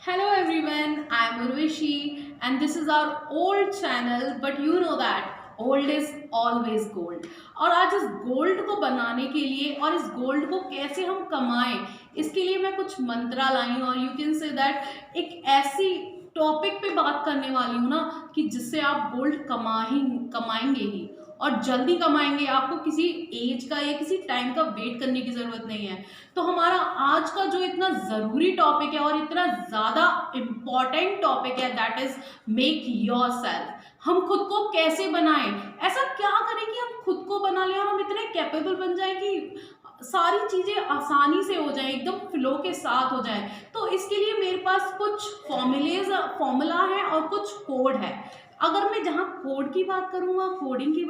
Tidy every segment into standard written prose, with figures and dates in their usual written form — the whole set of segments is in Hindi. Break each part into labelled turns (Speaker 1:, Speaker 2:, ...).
Speaker 1: Hello everyone, I am Urvashi and this is our old channel but you know that old is always gold। और आज इस गोल्ड को बनाने के लिए और इस गोल्ड को कैसे हम कमाएं इसके लिए मैं कुछ मंत्रा लाई हूँ और यू कैन से दैट एक ऐसी टॉपिक पे बात करने वाली हूँ ना कि जिससे आप गोल्ड कमाएंगे ही और जल्दी कमाएंगे। आपको किसी एज का या किसी टाइम का वेट करने की जरूरत नहीं है। तो हमारा आज का जो इतना ज़रूरी टॉपिक है और इतना ज़्यादा इम्पॉर्टेंट टॉपिक है that is make your self. हम खुद को कैसे बनाएं, ऐसा क्या करें कि हम खुद को बना लें और हम इतने कैपेबल बन जाएं कि सारी चीज़ें आसानी से हो जाएं, एकदम फ्लो के साथ हो जाएं। तो इसके लिए मेरे पास कुछ फॉर्मूला है और कुछ कोड है। अगर मैं जहाँ कोड की बात करूँ वहाँ कोडिंग की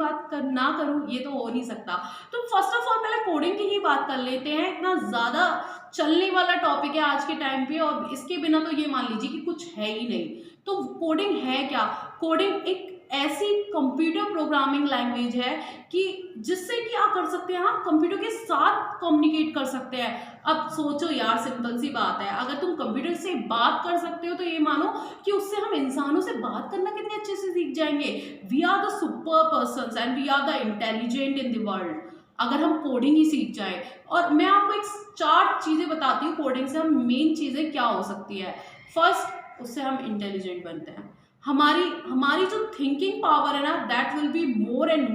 Speaker 1: ना करूँ ये तो हो नहीं सकता। तो फर्स्ट ऑफ ऑल पहले कोडिंग की ही बात कर लेते हैं। इतना ज़्यादा चलने वाला टॉपिक है आज के टाइम पे और इसके बिना तो ये मान लीजिए कि कुछ है ही नहीं। तो कोडिंग है क्या? कोडिंग एक ऐसी कंप्यूटर प्रोग्रामिंग लैंग्वेज है कि जिससे कि आप कर सकते हैं, आप कंप्यूटर के साथ कम्युनिकेट कर सकते हैं। अब सोचो यार, सिंपल सी बात है, अगर तुम कंप्यूटर से बात कर सकते हो तो ये मानो कि उससे हम इंसानों से बात करना कितने अच्छे से सीख जाएंगे। We are the super persons and we are the intelligent in the world अगर हम कोडिंग ही सीख जाए। और मैं आपको एक 4 चीज़ें बताती हूँ कोडिंग से हम मेन चीज़ें क्या हो सकती है। फर्स्ट, उससे हम इंटेलिजेंट बनते हैं। हमारी हमारी जो थिंकिंग पावर है ना that will be more and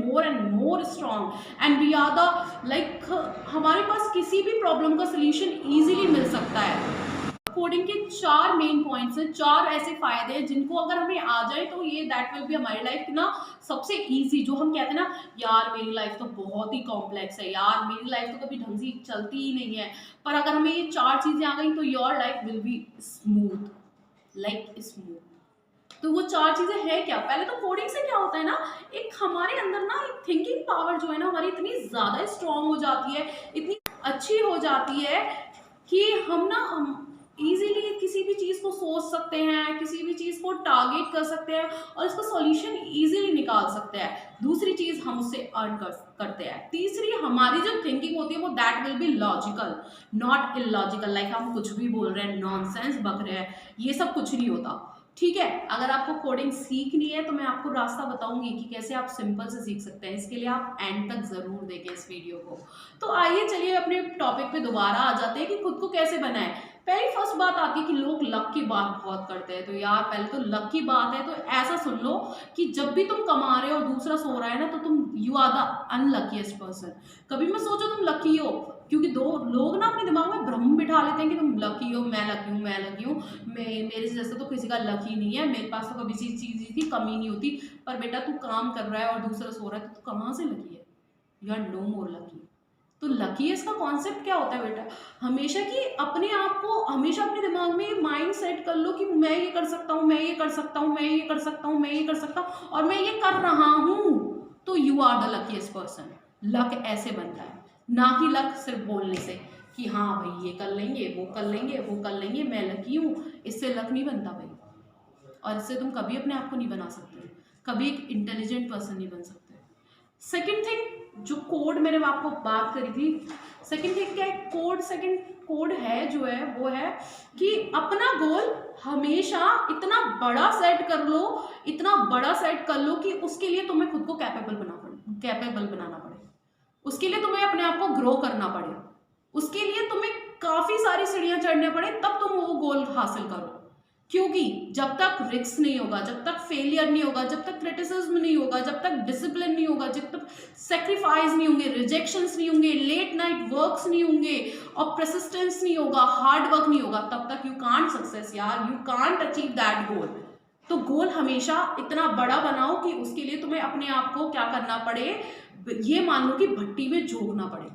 Speaker 1: more strong and we are the like हमारे पास किसी भी प्रॉब्लम का सोल्यूशन इजीली मिल सकता है। कोडिंग के 4 मेन पॉइंट्स हैं, 4 ऐसे फायदे हैं जिनको अगर हमें आ जाए तो ये दैट विल बी हमारी लाइफ ना सबसे इजी। जो हम कहते हैं ना यार मेरी लाइफ तो बहुत ही कॉम्प्लेक्स है, यार मेरी लाइफ तो कभी ढंग से चलती ही नहीं है, पर अगर हमें ये 4 चीजें आ गई तो your life will be smooth, like smooth. तो वो 4 चीजें हैं क्या? पहले तो कोडिंग से क्या होता है ना, एक हमारे अंदर ना एक थिंकिंग पावर जो है ना हमारी इतनी ज्यादा स्ट्रांग हो जाती है, इतनी अच्छी हो जाती है कि हम ना इजीली किसी भी चीज को सोच सकते हैं, किसी भी चीज को टारगेट कर सकते हैं और इसका सॉल्यूशन इजीली निकाल सकते हैं। दूसरी चीज, हम उससे अर्न करते हैं। तीसरी, हमारी जो थिंकिंग होती है वो that will be logical not illogical. Like हम कुछ भी बोल रहे हैं, नॉनसेंस बक रहे हैं, ये सब कुछ नहीं होता। ठीक है, अगर आपको कोडिंग सीखनी है तो मैं आपको रास्ता बताऊंगी कि कैसे आप सिंपल से सीख सकते हैं। इसके लिए आप एंड तक जरूर देखें इस वीडियो को। तो आइए चलिए अपने टॉपिक पे दोबारा आ जाते हैं कि खुद को कैसे बनाएं। पहली फर्स्ट बात आती है कि लोग लक की बात बहुत करते हैं। तो यार पहले तो लक की बात है तो ऐसा सुन लो कि जब भी तुम कमा रहे हो और दूसरा सो रहा है ना तो तुम यू आर द अनलकीएस्ट पर्सन। कभी मत सोचो तुम लकी हो, क्योंकि दो लोग ना अपने दिमाग में भ्रम बिठा लेते हैं कि तुम लकी हो, मैं लकी हूँ, मैं लकी हूँ, मेरे जैसे तो किसी का लक ही नहीं है, मेरे पास तो कभी चीज़ की कमी नहीं होती। पर बेटा तू काम कर रहा है और दूसरा सो रहा है तो तू कहाँ से लकी है? You are no more lucky. तो लकीएस्ट का कॉन्सेप्ट क्या होता है बेटा? हमेशा कि अपने आप को हमेशा अपने दिमाग में माइंड सेट कर लो कि मैं ये कर सकता हूँ, मैं ये कर सकता हूँ, मैं ये कर सकता हूँ, मैं ये कर सकता हूँ और मैं ये कर रहा हूँ। तो you are the luckiest person. Luck ऐसे बनता है, ना कि लक सिर्फ बोलने से कि हाँ भाई ये कर लेंगे, वो कर लेंगे, वो कर लेंगे, मैं लकी हूँ। इससे लक नहीं बनता भाई, और इससे तुम कभी अपने आप को नहीं बना सकते, कभी एक इंटेलिजेंट पर्सन नहीं बन सकते। सेकेंड थिंग, जो कोड मैंने आपको बात करी थी, सेकेंड थिंग क्या है? सेकेंड कोड है जो है वो है कि अपना गोल हमेशा इतना बड़ा सेट कर लो, इतना बड़ा सेट कर लो कि उसके लिए तुम्हें खुद को कैपेबल बनाना पड़े, उसके लिए तुम्हें अपने आप को ग्रो करना पड़े, उसके लिए तुम्हें काफी सारी सीढ़ियां चढ़ने पड़े, तब तुम वो गोल हासिल करो। क्योंकि जब तक रिस्क नहीं होगा, जब तक फेलियर नहीं होगा, जब तक क्रिटिसिज्म नहीं होगा, जब तक डिसिप्लिन नहीं होगा, जब तक सेक्रीफाइस नहीं होंगे, रिजेक्शंस नहीं होंगे, लेट नाइट वर्क्स नहीं होंगे और परसिस्टेंस नहीं होगा, हार्ड वर्क नहीं होगा, तब तक यू कांट सक्सेस यार, you can't achieve that goal. तो गोल हमेशा इतना बड़ा बनाओ कि उसके लिए तुम्हें अपने आप को क्या करना पड़े, ये मान लो कि भट्टी में झोंकना पड़े।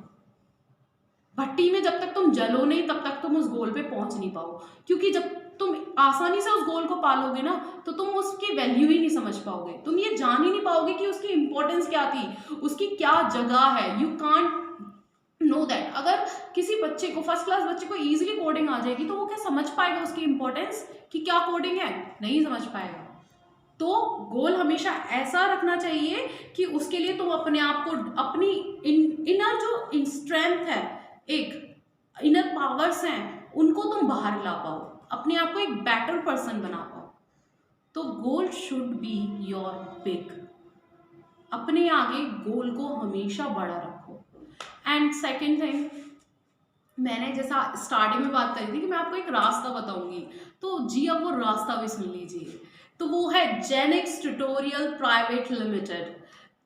Speaker 1: भट्टी में जब तक तुम जलो नहीं तब तक तुम उस गोल पे पहुंच नहीं पाओ, क्योंकि जब तुम आसानी से उस गोल को पालोगे ना तो तुम उसकी वैल्यू ही नहीं समझ पाओगे, तुम ये जान ही नहीं पाओगे कि उसकी इंपॉर्टेंस क्या थी, उसकी क्या जगह है। You can't know that. अगर किसी बच्चे को, फर्स्ट क्लास बच्चे को इजीली कोडिंग आ जाएगी तो वो क्या समझ पाएगा उसकी इंपॉर्टेंस कि क्या कोडिंग है? नहीं समझ पाएगा। तो गोल हमेशा ऐसा रखना चाहिए कि उसके लिए तुम अपने आप को, अपनी इनर जो स्ट्रेंथ है, एक इनर पावर्स हैं, उनको तुम बाहर ला पाओ। अपने आप को एक बेटर पर्सन बना पाओ। तो goal should be your big. अपने आगे गोल को हमेशा बड़ा रखो। एंड सेकेंड थिंग, मैंने जैसा स्टार्टिंग में बात करी थी कि मैं आपको एक रास्ता बताऊंगी, तो जी अब वो रास्ता भी सुन लीजिए। तो वो है जेनिक्स ट्यूटोरियल प्राइवेट लिमिटेड।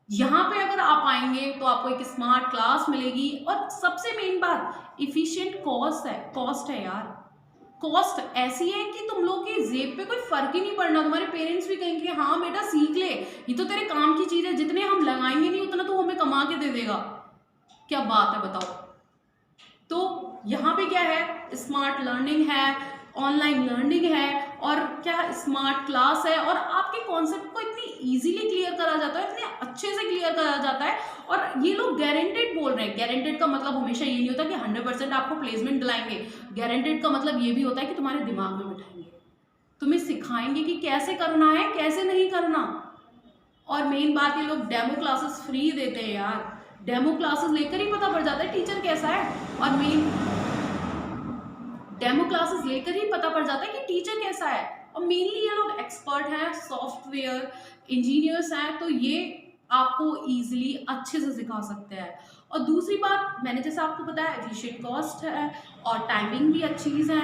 Speaker 1: यहाँ पे अगर आप आएंगे तो आपको एक स्मार्ट क्लास मिलेगी, और सबसे मेन बात इफिशिएंट कॉस्ट है यार। कॉस्ट ऐसी है कि तुम लोग की जेब पे कोई फर्क ही नहीं पड़ना। तुम्हारे पेरेंट्स भी कहेंगे हाँ बेटा सीख ले, ये तो तेरे काम की चीज है, जितने हम लगाएंगे नहीं उतना तो हमें कमा के दे देगा। क्या बात है बताओ। तो यहाँ पे क्या है, स्मार्ट लर्निंग है, ऑनलाइन लर्निंग है, और क्या स्मार्ट क्लास है, और आपके कॉन्सेप्ट को इतनी इजीली क्लियर करा जाता है, इतने अच्छे से क्लियर करा जाता है। और ये लोग गारंटेड बोल रहे हैं। गारंटेड का मतलब हमेशा ये नहीं होता कि 100% आपको प्लेसमेंट दिलाएंगे। गारंटेड का मतलब ये भी होता है कि तुम्हारे दिमाग में बिठाएंगे, तुम्हें सिखाएंगे कि कैसे करना है कैसे नहीं करना। और मेन बात, ये लोग डेमो क्लासेस फ्री देते हैं यार। डेमो क्लासेस लेकर ही पता पड़ जाता है टीचर कैसा है, और मेन डेमो क्लासेस लेकर ही पता पड़ जाता है कि टीचर कैसा है। और मेनली ये लोग एक्सपर्ट हैं, सॉफ्टवेयर इंजीनियर्स हैं, तो ये आपको इजीली अच्छे से सिखा सकते हैं। और दूसरी बात, मैंने जैसा आपको बताया एफिशिएंट कॉस्ट है, और टाइमिंग भी अच्छी है।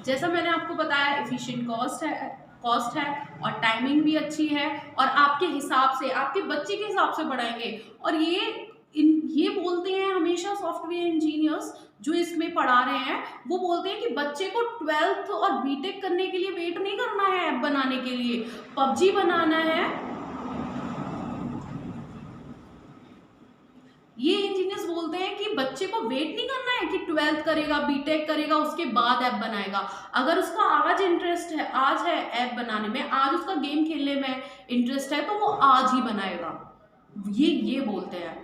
Speaker 1: जैसा मैंने आपको बताया एफिशिएंट कॉस्ट है और टाइमिंग भी अच्छी है, और आपके हिसाब से, आपके बच्चे के हिसाब से पढ़ाएंगे। और ये बोलते हैं हमेशा सॉफ्टवेयर इंजीनियर्स जो इसमें पढ़ा रहे हैं, वो बोलते हैं कि बच्चे को 12th और बीटेक करने के लिए वेट नहीं करना है ऐप बनाने के लिए, पबजी बनाना है। ये इंजीनियर्स बोलते हैं कि बच्चे को वेट नहीं करना है कि 12th करेगा बीटेक करेगा उसके बाद ऐप बनाएगा। अगर उसका आज इंटरेस्ट है, आज है ऐप बनाने में, आज उसका गेम खेलने में इंटरेस्ट है, तो वो आज ही बनाएगा। ये बोलते हैं।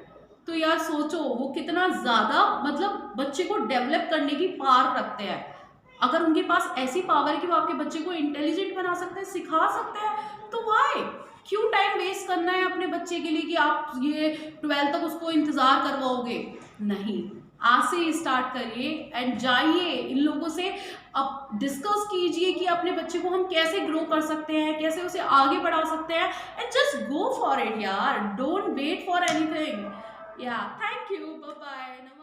Speaker 1: तो यार सोचो वो कितना ज़्यादा मतलब बच्चे को डेवलप करने की पावर रखते हैं। अगर उनके पास ऐसी पावर है कि वो आपके बच्चे को इंटेलिजेंट बना सकते हैं, सिखा सकते हैं, तो वाई क्यों टाइम वेस्ट करना है अपने बच्चे के लिए कि आप ये 12 तक उसको इंतज़ार करवाओगे। नहीं, आज से ही स्टार्ट करिए एंड जाइए इन लोगों से अब डिस्कस कीजिए कि अपने बच्चे को हम कैसे ग्रो कर सकते हैं, कैसे उसे आगे बढ़ा सकते हैं, and just go for it यार, don't wait for anything. Yeah, thank you. Bye bye.